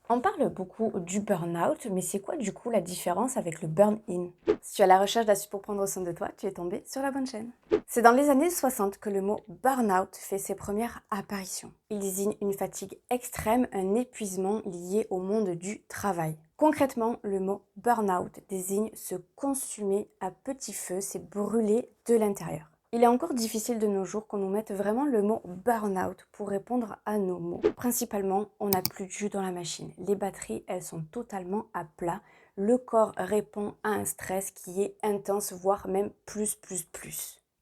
On parle beaucoup du burn-out, mais c'est quoi du coup la différence avec le burn-in? Si tu es à la recherche d'astuces pour prendre soin de toi, tu es tombé sur la bonne chaîne. C'est dans les années 60 que le mot burn-out fait ses premières apparitions. Il désigne une fatigue extrême, un épuisement lié au monde du travail. Concrètement, le mot burn-out désigne se consumer à petit feu, c'est brûler de l'intérieur. Il est encore difficile de nos jours qu'on nous mette vraiment le mot burn-out pour répondre à nos mots. Principalement, on n'a plus de jus dans la machine. Les batteries, elles sont totalement à plat. Le corps répond à un stress qui est intense, voire même plus.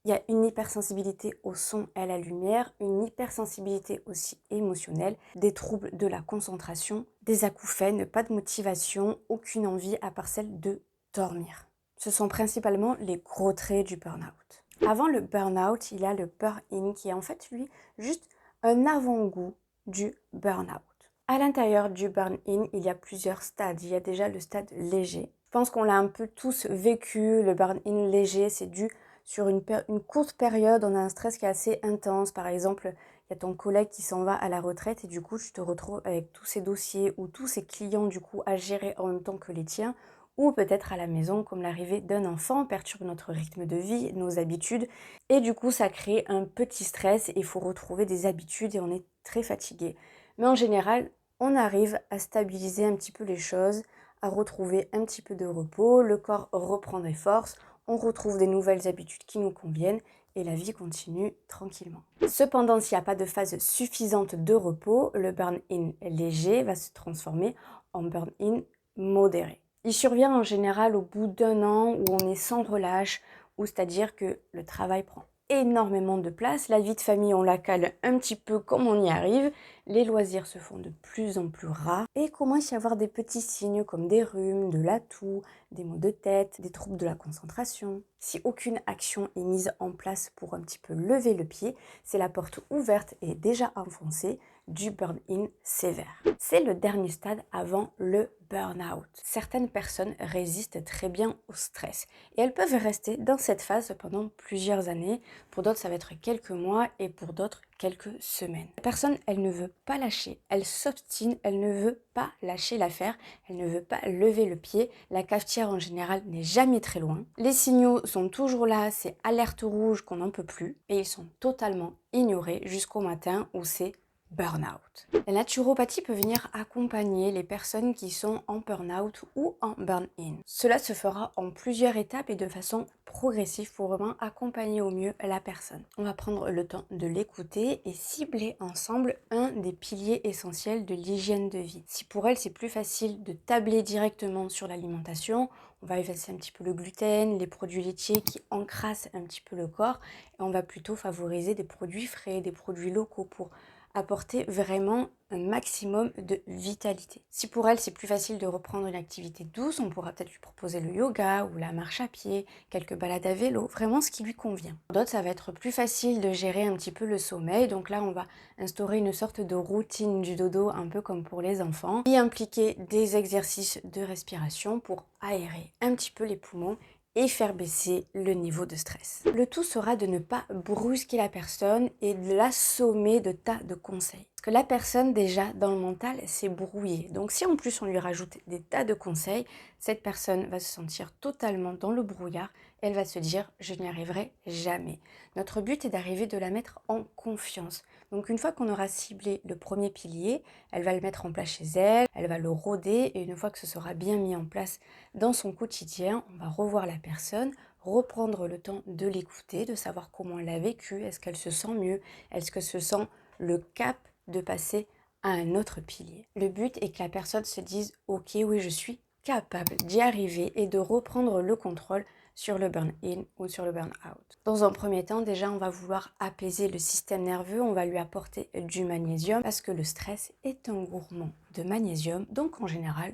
Il y a une hypersensibilité au son et à la lumière, une hypersensibilité aussi émotionnelle, des troubles de la concentration, des acouphènes, pas de motivation, aucune envie à part celle de dormir. Ce sont principalement les gros traits du burn-out. Avant le burn-out, il y a le burn-in qui est en fait, lui, juste un avant-goût du burn-out. À l'intérieur du burn-in, il y a plusieurs stades. Il y a déjà le stade léger. Je pense qu'on l'a un peu tous vécu. Le burn-in léger, c'est dû sur une courte période. On a un stress qui est assez intense. Par exemple, il y a ton collègue qui s'en va à la retraite et du coup, tu te retrouves avec tous ces dossiers ou tous ces clients du coup à gérer en même temps que les tiens. Ou peut-être à la maison, comme l'arrivée d'un enfant perturbe notre rythme de vie, nos habitudes. Et du coup, ça crée un petit stress et il faut retrouver des habitudes et on est très fatigué. Mais en général, on arrive à stabiliser un petit peu les choses, à retrouver un petit peu de repos, le corps reprend des forces, on retrouve des nouvelles habitudes qui nous conviennent et la vie continue tranquillement. Cependant, s'il n'y a pas de phase suffisante de repos, le burn-in léger va se transformer en burn-in modéré. Il survient en général au bout d'un an où on est sans relâche, ou c'est-à-dire que le travail prend énormément de place, la vie de famille on la cale un petit peu comme on y arrive, les loisirs se font de plus en plus rares et commence à y avoir des petits signes comme des rhumes, de la toux, des maux de tête, des troubles de la concentration. Si aucune action est mise en place pour un petit peu lever le pied, c'est la porte ouverte et déjà enfoncée du burn-in sévère. C'est le dernier stade avant le burn-out. Certaines personnes résistent très bien au stress et elles peuvent rester dans cette phase pendant plusieurs années. Pour d'autres, ça va être quelques mois et pour d'autres, quelques semaines. La personne, elle ne veut pas lâcher, elle s'obstine, elle ne veut pas lâcher l'affaire, elle ne veut pas lever le pied. La cafetière en général n'est jamais très loin. Les signaux sont toujours là, c'est alerte rouge qu'on n'en peut plus et ils sont totalement ignorés jusqu'au matin où c'est burn-out. La naturopathie peut venir accompagner les personnes qui sont en burn-out ou en burn-in. Cela se fera en plusieurs étapes et de façon progressive pour vraiment accompagner au mieux la personne. On va prendre le temps de l'écouter et cibler ensemble un des piliers essentiels de l'hygiène de vie. Si pour elle c'est plus facile de tabler directement sur l'alimentation, on va effacer un petit peu le gluten, les produits laitiers qui encrassent un petit peu le corps et on va plutôt favoriser des produits frais, des produits locaux pour apporter vraiment un maximum de vitalité. Si pour elle c'est plus facile de reprendre une activité douce, on pourra peut-être lui proposer le yoga ou la marche à pied, quelques balades à vélo, vraiment ce qui lui convient. Pour d'autres, ça va être plus facile de gérer un petit peu le sommeil, donc là on va instaurer une sorte de routine du dodo un peu comme pour les enfants, y impliquer des exercices de respiration pour aérer un petit peu les poumons et faire baisser le niveau de stress. Le tout sera de ne pas brusquer la personne et de l'assommer de tas de conseils. Parce que la personne déjà dans le mental s'est brouillée. Donc si en plus on lui rajoute des tas de conseils, cette personne va se sentir totalement dans le brouillard. Elle va se dire je n'y arriverai jamais. Notre but est d'arriver de la mettre en confiance. Donc une fois qu'on aura ciblé le premier pilier, elle va le mettre en place chez elle, elle va le rôder et une fois que ce sera bien mis en place dans son quotidien, on va revoir la personne, reprendre le temps de l'écouter, de savoir comment elle a vécu, est-ce qu'elle se sent mieux, est-ce que se sent le cap de passer à un autre pilier. Le but est que la personne se dise ok oui je suis capable d'y arriver et de reprendre le contrôle sur le burn-in ou sur le burn-out. Dans un premier temps, déjà, on va vouloir apaiser le système nerveux, on va lui apporter du magnésium parce que le stress est un gourmand de magnésium, donc en général,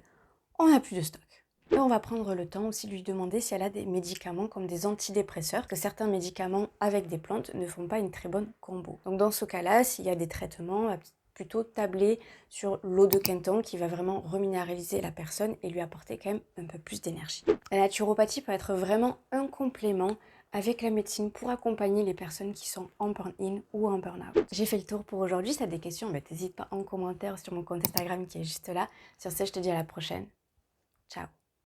on n'a plus de stock. Et on va prendre le temps aussi de lui demander si elle a des médicaments comme des antidépresseurs, que certains médicaments avec des plantes ne font pas une très bonne combo. Donc dans ce cas-là, s'il y a des traitements, on va plutôt tabler sur l'eau de Quinton qui va vraiment reminéraliser la personne et lui apporter quand même un peu plus d'énergie. La naturopathie peut être vraiment un complément avec la médecine pour accompagner les personnes qui sont en burn-in ou en burn-out. J'ai fait le tour pour aujourd'hui. Si tu as des questions, n'hésite pas en commentaire sur mon compte Instagram qui est juste là. Sur ce, je te dis à la prochaine. Ciao.